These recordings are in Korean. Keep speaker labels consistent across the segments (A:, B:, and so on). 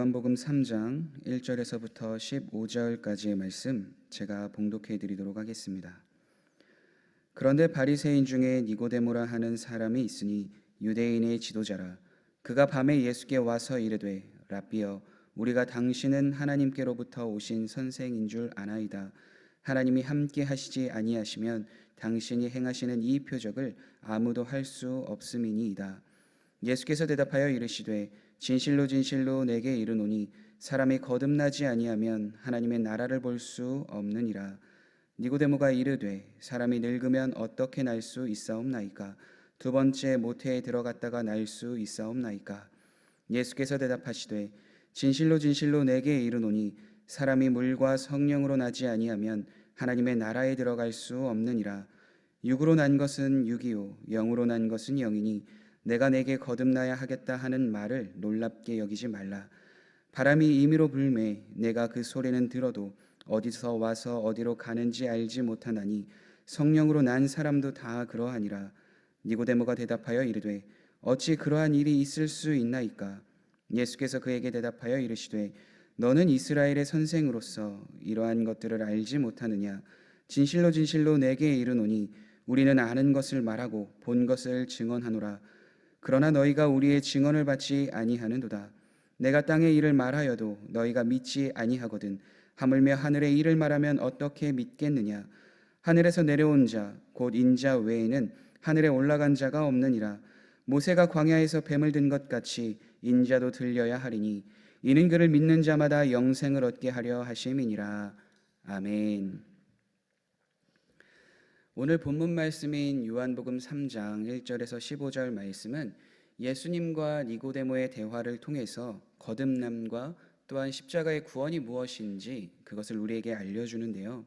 A: 요한복음 3장 1절에서부터 15절까지의 말씀 제가 봉독해 드리도록 하겠습니다. 그런데 바리새인 중에 니고데모라 하는 사람이 있으니 유대인의 지도자라. 그가 밤에 예수께 와서 이르되 랍비여, 우리가 당신은 하나님께로부터 오신 선생인 줄 아나이다. 하나님이 함께 하시지 아니하시면 당신이 행하시는 이 표적을 아무도 할 수 없음이니이다. 예수께서 대답하여 이르시되 진실로 진실로 내게 이르노니 사람이 거듭나지 아니하면 하나님의 나라를 볼 수 없느니라. 니고데모가 이르되 사람이 늙으면 어떻게 날 수 있사옵나이까? 두 번째 모태에 들어갔다가 날 수 있사옵나이까? 예수께서 대답하시되 진실로 진실로 내게 이르노니 사람이 물과 성령으로 나지 아니하면 하나님의 나라에 들어갈 수 없느니라. 육으로 난 것은 육이요 영으로 난 것은 영이니 내가 내게 거듭나야 하겠다 하는 말을 놀랍게 여기지 말라. 바람이 임의로 불매 내가 그 소리는 들어도 어디서 와서 어디로 가는지 알지 못하나니 성령으로 난 사람도 다 그러하니라. 니고데모가 대답하여 이르되 어찌 그러한 일이 있을 수 있나이까? 예수께서 그에게 대답하여 이르시되 너는 이스라엘의 선생으로서 이러한 것들을 알지 못하느냐? 진실로 진실로 내게 이르노니 우리는 아는 것을 말하고 본 것을 증언하노라. 그러나 너희가 우리의 증언을 받지 아니하는도다. 내가 땅의 일을 말하여도 너희가 믿지 아니하거든 하물며 하늘의 일을 말하면 어떻게 믿겠느냐? 하늘에서 내려온 자 곧 인자 외에는 하늘에 올라간 자가 없느니라. 모세가 광야에서 뱀을 든 것 같이 인자도 들려야 하리니 이는 그를 믿는 자마다 영생을 얻게 하려 하심이니라. 아멘. 오늘 본문 말씀인 요한복음 3장 1절에서 15절 말씀은 예수님과 니고데모의 대화를 통해서 거듭남과 또한 십자가의 구원이 무엇인지 그것을 우리에게 알려주는데요.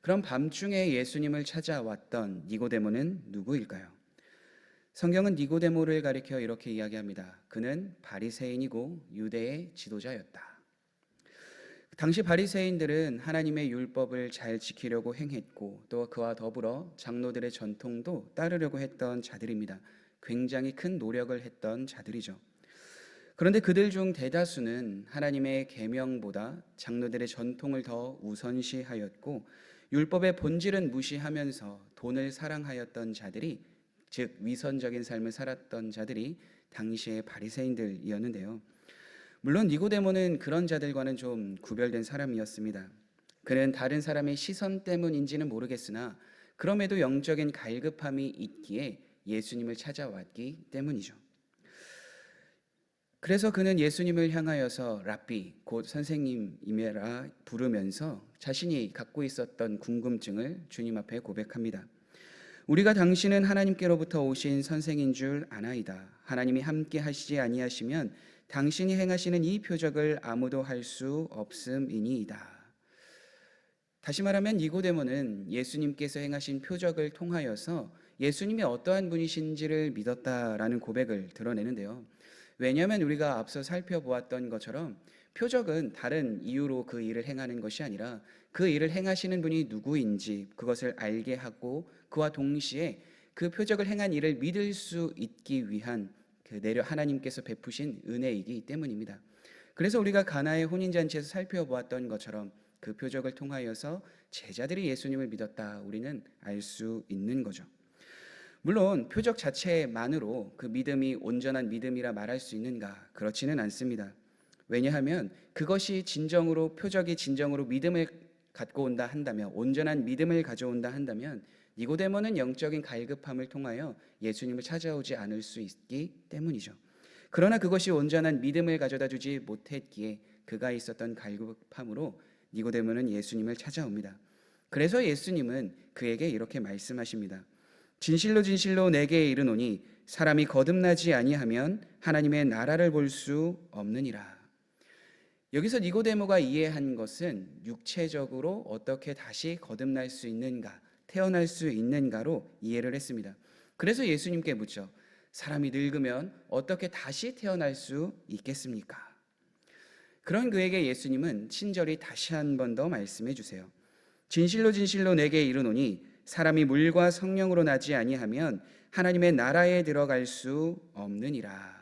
A: 그럼 밤중에 예수님을 찾아왔던 니고데모는 누구일까요? 성경은 니고데모를 가리켜 이렇게 이야기합니다. 그는 바리새인이고 유대의 지도자였다. 당시 바리새인들은 하나님의 율법을 잘 지키려고 행했고 또 그와 더불어 장로들의 전통도 따르려고 했던 자들입니다. 굉장히 큰 노력을 했던 자들이죠. 그런데 그들 중 대다수는 하나님의 계명보다 장로들의 전통을 더 우선시하였고 율법의 본질은 무시하면서 돈을 사랑하였던 자들이, 즉 위선적인 삶을 살았던 자들이 당시의 바리새인들이었는데요. 물론 니고데모는 그런 자들과는 좀 구별된 사람이었습니다. 그는 다른 사람의 시선 때문인지는 모르겠으나 그럼에도 영적인 갈급함이 있기에 예수님을 찾아왔기 때문이죠. 그래서 그는 예수님을 향하여서 랍비, 곧 선생님이라 부르면서 자신이 갖고 있었던 궁금증을 주님 앞에 고백합니다. 우리가 당신은 하나님께로부터 오신 선생인 줄 아나이다. 하나님이 함께 하시지 아니하시면 당신이 행하시는 이 표적을 아무도 할 수 없음이니이다. 다시 말하면 니고데모는 예수님께서 행하신 표적을 통하여서 예수님이 어떠한 분이신지를 믿었다라는 고백을 드러내는데요. 왜냐하면 우리가 앞서 살펴보았던 것처럼 표적은 다른 이유로 그 일을 행하는 것이 아니라 그 일을 행하시는 분이 누구인지 그것을 알게 하고 그와 동시에 그 표적을 행한 일을 믿을 수 있기 위한 내려 하나님께서 베푸신 은혜이기 때문입니다. 그래서 우리가 가나의 혼인잔치에서 살펴보았던 것처럼 그 표적을 통하여서 제자들이 예수님을 믿었다 우리는 알 수 있는 거죠. 물론 표적 자체만으로 그 믿음이 온전한 믿음이라 말할 수 있는가? 그렇지는 않습니다. 왜냐하면 그것이 진정으로 표적이 진정으로 믿음을 갖고 온다 한다면, 온전한 믿음을 가져온다 한다면 니고데모는 영적인 갈급함을 통하여 예수님을 찾아오지 않을 수 있기 때문이죠. 그러나 그것이 온전한 믿음을 가져다 주지 못했기에 그가 있었던 갈급함으로 니고데모는 예수님을 찾아옵니다. 그래서 예수님은 그에게 이렇게 말씀하십니다. 진실로 진실로 내게 이르노니 사람이 거듭나지 아니하면 하나님의 나라를 볼 수 없느니라. 여기서 니고데모가 이해한 것은 육체적으로 어떻게 다시 거듭날 수 있는가, 태어날 수 있는가로 이해를 했습니다. 그래서 예수님께 묻죠. 사람이 늙으면 어떻게 다시 태어날 수 있겠습니까? 그런 그에게 예수님은 친절히 다시 한 번 더 말씀해 주세요. 진실로 진실로 내게 이르노니 사람이 물과 성령으로 나지 아니하면 하나님의 나라에 들어갈 수 없느니라.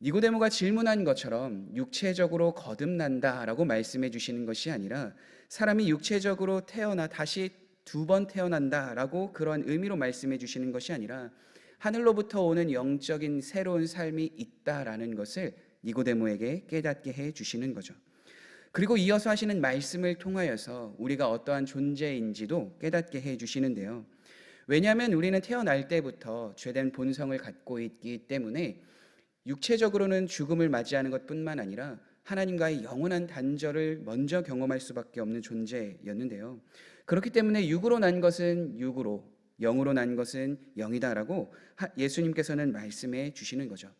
A: 니고데모가 질문한 것처럼 육체적으로 거듭난다라고 말씀해 주시는 것이 아니라 사람이 육체적으로 태어나 다시 두 번 태어난다라고 그런 의미로 말씀해 주시는 것이 아니라 하늘로부터 오는 영적인 새로운 삶이 있다라는 것을 니고데모에게 깨닫게 해 주시는 거죠. 그리고 이어서 하시는 말씀을 통하여서 우리가 어떠한 존재인지도 깨닫게 해 주시는데요. 왜냐하면 우리는 태어날 때부터 죄된 본성을 갖고 있기 때문에 육체적으로는 죽음을 맞이하는 것뿐만 아니라 하나님과의 영원한 단절을 먼저 경험할 수밖에 없는 존재였는데요. 그렇기 때문에 육으로 난 것은 육으로, 영으로 난 것은 영이다라고 예수님께서는 말씀해 주시는 거죠.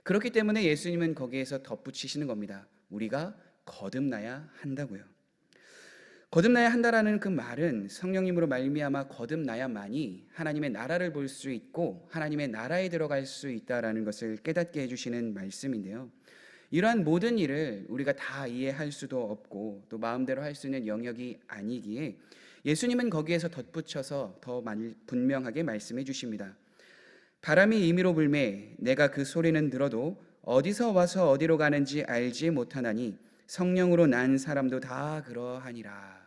A: 그렇기 때문에 예수님은 거기에서 덧붙이시는 겁니다. 우리가 거듭나야 한다고요. 거듭나야 한다라는 그 말은 성령님으로 말미암아 거듭나야만이 하나님의 나라를 볼 수 있고 하나님의 나라에 들어갈 수 있다라는 것을 깨닫게 해주시는 말씀인데요. 이러한 모든 일을 우리가 다 이해할 수도 없고 또 마음대로 할 수 있는 영역이 아니기에 예수님은 거기에서 덧붙여서 더 분명하게 말씀해 주십니다. 바람이 임의로 불매 내가 그 소리는 들어도 어디서 와서 어디로 가는지 알지 못하나니 성령으로 난 사람도 다 그러하니라.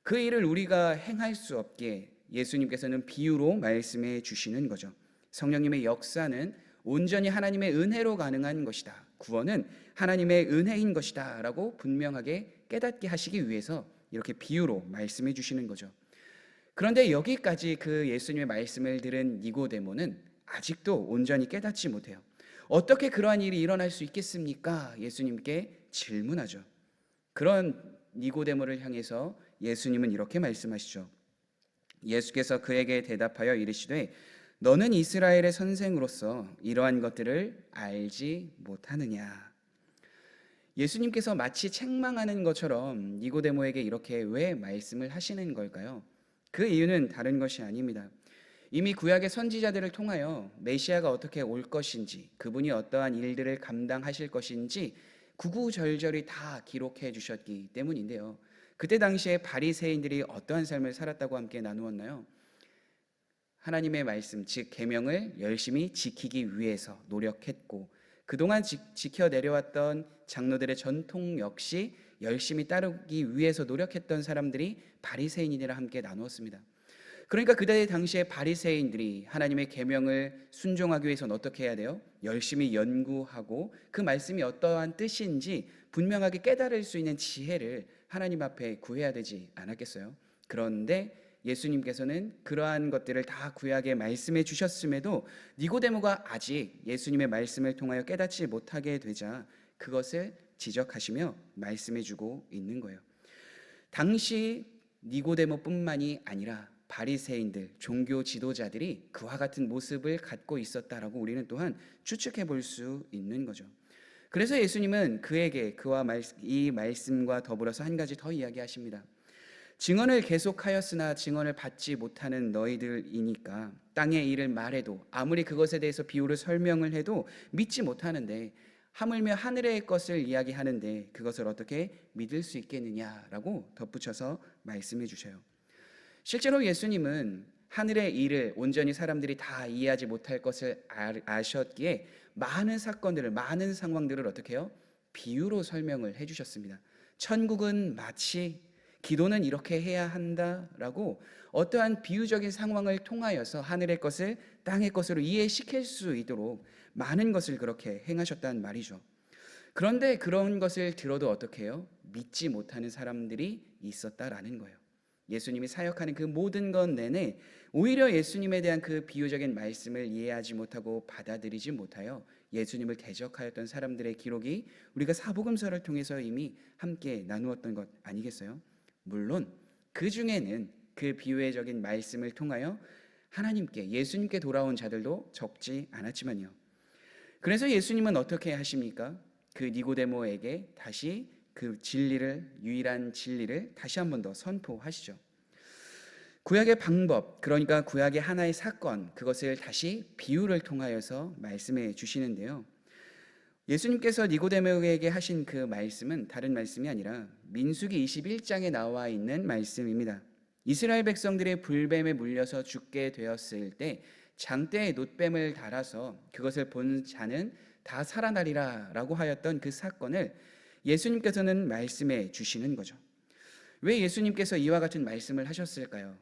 A: 그 일을 우리가 행할 수 없게 예수님께서는 비유로 말씀해 주시는 거죠. 성령님의 역사는 온전히 하나님의 은혜로 가능한 것이다. 구원은 하나님의 은혜인 것이다 라고 분명하게 깨닫게 하시기 위해서 이렇게 비유로 말씀해 주시는 거죠. 그런데 여기까지 그 예수님의 말씀을 들은 니고데모는 아직도 온전히 깨닫지 못해요. 어떻게 그러한 일이 일어날 수 있겠습니까? 예수님께 질문하죠. 그런 니고데모를 향해서 예수님은 이렇게 말씀하시죠. 예수께서 그에게 대답하여 이르시되 너는 이스라엘의 선생으로서 이러한 것들을 알지 못하느냐. 예수님께서 마치 책망하는 것처럼 니고데모에게 이렇게 왜 말씀을 하시는 걸까요? 그 이유는 다른 것이 아닙니다. 이미 구약의 선지자들을 통하여 메시아가 어떻게 올 것인지, 그분이 어떠한 일들을 감당하실 것인지 구구절절히 다 기록해 주셨기 때문인데요. 그때 당시에 바리새인들이 어떠한 삶을 살았다고 함께 나누었나요? 하나님의 말씀, 즉 계명을 열심히 지키기 위해서 노력했고 그동안 지켜 내려왔던 장로들의 전통 역시 열심히 따르기 위해서 노력했던 사람들이 바리새인이라 함께 나누었습니다. 그러니까 그때 당시에 바리새인들이 하나님의 계명을 순종하기 위해서는 어떻게 해야 돼요? 열심히 연구하고 그 말씀이 어떠한 뜻인지 분명하게 깨달을 수 있는 지혜를 하나님 앞에 구해야 되지 않았겠어요? 그런데 예수님께서는 그러한 것들을 다 구약에 말씀해 주셨음에도 니고데모가 아직 예수님의 말씀을 통하여 깨닫지 못하게 되자 그것을 지적하시며 말씀해 주고 있는 거예요. 당시 니고데모뿐만이 아니라 바리새인들, 종교 지도자들이 그와 같은 모습을 갖고 있었다라고 우리는 또한 추측해 볼 수 있는 거죠. 그래서 예수님은 그에게 이 말씀과 더불어서 한 가지 더 이야기하십니다. 증언을 계속하였으나 증언을 받지 못하는 너희들이니까 땅의 일을 말해도 아무리 그것에 대해서 비유를 설명을 해도 믿지 못하는데 하물며 하늘의 것을 이야기하는데 그것을 어떻게 믿을 수 있겠느냐라고 덧붙여서 말씀해 주셔요. 실제로 예수님은 하늘의 일을 온전히 사람들이 다 이해하지 못할 것을 아셨기에 많은 사건들을, 많은 상황들을 어떻게 해요? 비유로 설명을 해주셨습니다. 천국은 마치, 기도는 이렇게 해야 한다라고 어떠한 비유적인 상황을 통하여서 하늘의 것을 땅의 것으로 이해시킬 수 있도록 많은 것을 그렇게 행하셨다는 말이죠. 그런데 그런 것을 들어도 어떻게 해요? 믿지 못하는 사람들이 있었다라는 거예요. 예수님이 사역하는 그 모든 것 내내 오히려 예수님에 대한 그 비유적인 말씀을 이해하지 못하고 받아들이지 못하여 예수님을 대적하였던 사람들의 기록이 우리가 사복음서를 통해서 이미 함께 나누었던 것 아니겠어요? 물론 그 중에는 그 비유적인 말씀을 통하여 하나님께, 예수님께 돌아온 자들도 적지 않았지만요. 그래서 예수님은 어떻게 하십니까? 그 니고데모에게 다시 그 진리를, 유일한 진리를 다시 한 번 더 선포하시죠. 구약의 방법, 그러니까 구약의 하나의 사건, 그것을 다시 비유를 통하여서 말씀해 주시는데요. 예수님께서 니고데모에게 하신 그 말씀은 다른 말씀이 아니라 민수기 21장에 나와 있는 말씀입니다. 이스라엘 백성들의 불뱀에 물려서 죽게 되었을 때 장대에 놋뱀을 달아서 그것을 본 자는 다 살아나리라라고 하였던 그 사건을 예수님께서는 말씀해 주시는 거죠. 왜 예수님께서 이와 같은 말씀을 하셨을까요?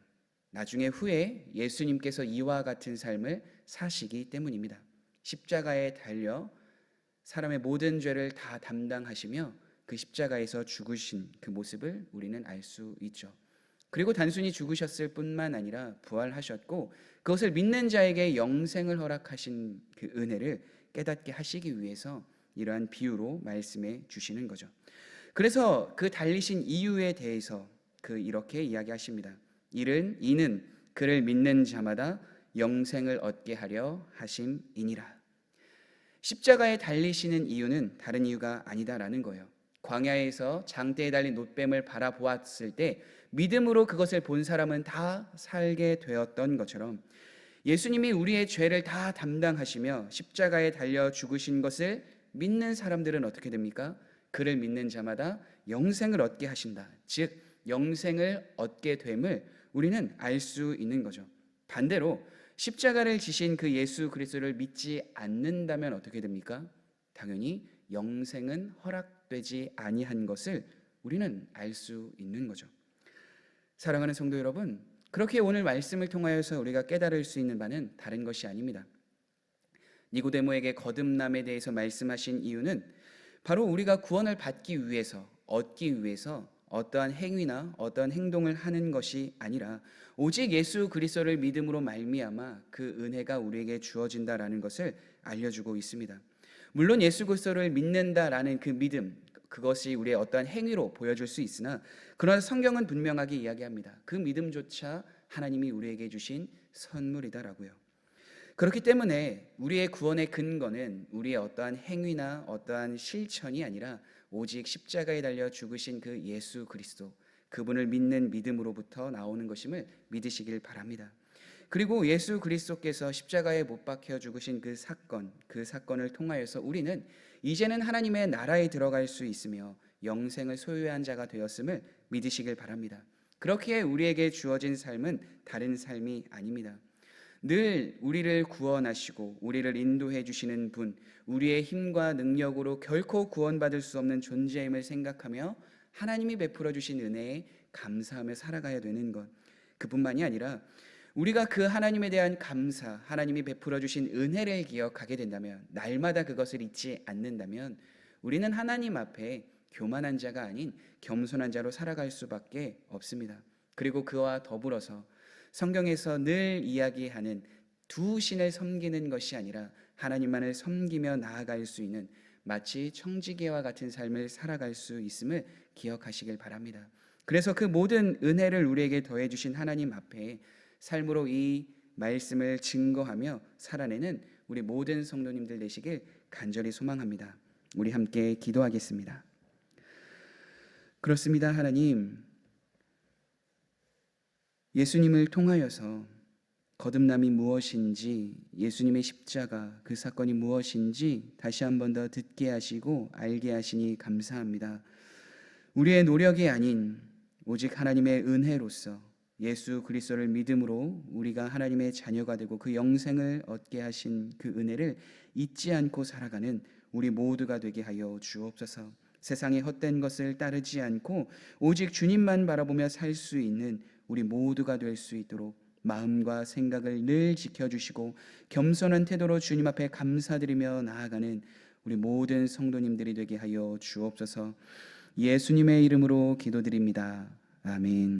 A: 나중에 후에 예수님께서 이와 같은 삶을 사시기 때문입니다. 십자가에 달려 사람의 모든 죄를 다 담당하시며 그 십자가에서 죽으신 그 모습을 우리는 알 수 있죠. 그리고 단순히 죽으셨을 뿐만 아니라 부활하셨고 그것을 믿는 자에게 영생을 허락하신 그 은혜를 깨닫게 하시기 위해서 이러한 비유로 말씀해 주시는 거죠. 그래서 그 달리신 이유에 대해서 이렇게 이야기하십니다. 이는 그를 믿는 자마다 영생을 얻게 하려 하심이니라. 십자가에 달리시는 이유는 다른 이유가 아니다라는 거예요. 광야에서 장대에 달린 놋뱀을 바라보았을 때 믿음으로 그것을 본 사람은 다 살게 되었던 것처럼 예수님이 우리의 죄를 다 담당하시며 십자가에 달려 죽으신 것을 믿는 사람들은 어떻게 됩니까? 그를 믿는 자마다 영생을 얻게 하신다. 즉 영생을 얻게 됨을 우리는 알 수 있는 거죠. 반대로 십자가를 지신 그 예수 그리스도를 믿지 않는다면 어떻게 됩니까? 당연히 영생은 허락되지 아니한 것을 우리는 알 수 있는 거죠. 사랑하는 성도 여러분, 그렇게 오늘 말씀을 통하여서 우리가 깨달을 수 있는 바는 다른 것이 아닙니다. 니고데모에게 거듭남에 대해서 말씀하신 이유는 바로 우리가 구원을 받기 위해서, 얻기 위해서 어떠한 행위나 어떠한 행동을 하는 것이 아니라 오직 예수 그리스도를 믿음으로 말미암아 그 은혜가 우리에게 주어진다라는 것을 알려주고 있습니다. 물론 예수 그리스도를 믿는다라는 그 믿음, 그것이 우리의 어떠한 행위로 보여줄 수 있으나 그러나 성경은 분명하게 이야기합니다. 그 믿음조차 하나님이 우리에게 주신 선물이다라고요. 그렇기 때문에 우리의 구원의 근거는 우리의 어떠한 행위나 어떠한 실천이 아니라 오직 십자가에 달려 죽으신 그 예수 그리스도, 그분을 믿는 믿음으로부터 나오는 것임을 믿으시길 바랍니다. 그리고 예수 그리스도께서 십자가에 못 박혀 죽으신 그 사건을 통하여서 우리는 이제는 하나님의 나라에 들어갈 수 있으며 영생을 소유한 자가 되었음을 믿으시길 바랍니다. 그렇기에 우리에게 주어진 삶은 다른 삶이 아닙니다. 늘 우리를 구원하시고 우리를 인도해 주시는 분, 우리의 힘과 능력으로 결코 구원받을 수 없는 존재임을 생각하며 하나님이 베풀어 주신 은혜에 감사하며 살아가야 되는 것, 그뿐만이 아니라 우리가 그 하나님에 대한 감사, 하나님이 베풀어 주신 은혜를 기억하게 된다면, 날마다 그것을 잊지 않는다면 우리는 하나님 앞에 교만한 자가 아닌 겸손한 자로 살아갈 수밖에 없습니다. 그리고 그와 더불어서 성경에서 늘 이야기하는 두 신을 섬기는 것이 아니라 하나님만을 섬기며 나아갈 수 있는 마치 청지기와 같은 삶을 살아갈 수 있음을 기억하시길 바랍니다. 그래서 그 모든 은혜를 우리에게 더해 주신 하나님 앞에 삶으로 이 말씀을 증거하며 살아내는 우리 모든 성도님들 되시길 간절히 소망합니다. 우리 함께 기도하겠습니다. 그렇습니다. 하나님, 예수님을 통하여서 거듭남이 무엇인지, 예수님의 십자가 그 사건이 무엇인지 다시 한 번 더 듣게 하시고 알게 하시니 감사합니다. 우리의 노력이 아닌 오직 하나님의 은혜로서 예수 그리스도를 믿음으로 우리가 하나님의 자녀가 되고 그 영생을 얻게 하신 그 은혜를 잊지 않고 살아가는 우리 모두가 되게 하여 주옵소서. 세상의 헛된 것을 따르지 않고 오직 주님만 바라보며 살 수 있는 우리 모두가 될 수 있도록 마음과 생각을 늘 지켜주시고 겸손한 태도로 주님 앞에 감사드리며 나아가는 우리 모든 성도님들이 되게 하여 주옵소서. 예수님의 이름으로 기도드립니다. 아멘.